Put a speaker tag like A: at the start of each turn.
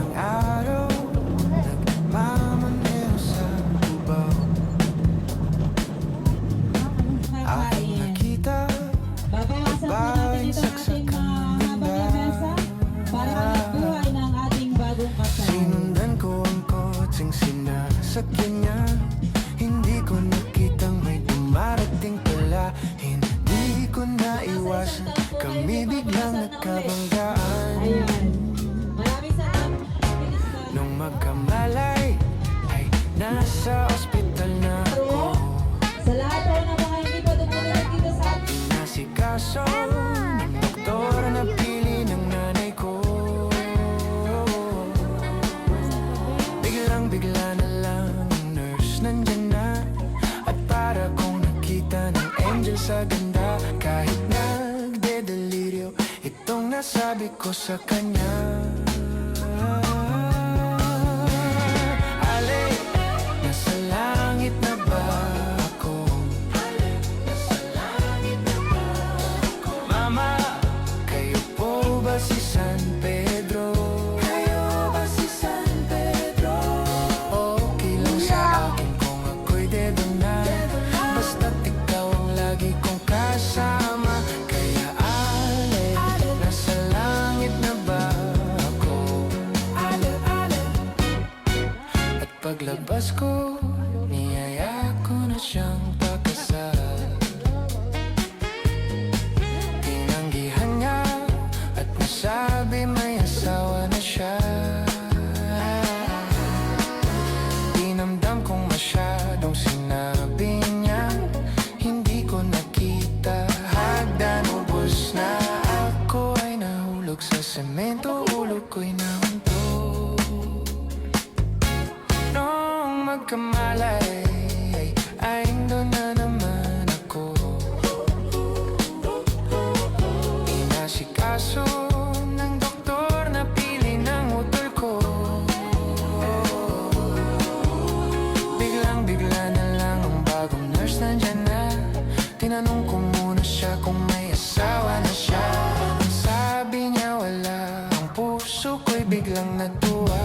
A: Madaling araw, nagmamaneho sa Cubao. Aking nakita,
B: Babawasan po natin ito ating habang lamesa para magbuhay ng ating bagong kasal.
A: sinundan ko ang kotseng sinasakyan niya. Hindi ko nakitang may dumarating pala. Hindi ko naiwasan, kami biglang nagkabanggaan.
B: Ayan. Maraming salamat.
A: Nung magkamalay, ay nasa ospital na ako.
B: Sa lahat po ng mga hindi pa dumulat dito sa ating
A: Nasikaso ng doktor na pili ng nanay ko. Biglang-bigla na lang ang nurse nandyan na. At para kong nakita ng angel sa ganda. Kahit nagde-delirio, itong nasabi ko sa kanya. Ale, nasa langit na ba ako? Mama, kayo po ba si San Pedro? Kayo ba si San Pedro? Okay lang sa akin kung ako'y dedo na. Basta't ikaw ang lagi kong kasama. Kaya ale, nasa langit na ba ako? At paglabas ko, niyaya ko na siyang pakasal. Tinanggihan niya at nasabi may asawa na siya. Dinamdam kong masyadong sinabi niya. Hindi ko nakita, hagdan ubos na. Ako ay nahulog sa semento, ulo ko'y nahuntog. Nung magkamalay, ay doon na naman ako. Inasikaso ng doktor na pili ng utol ko. Biglang-bigla na lang ang bagong nurse nandyan na. Tinanong ko muna siya kung may asawa na siya. Ang sabi niya wala, ang puso ko'y biglang natuwa.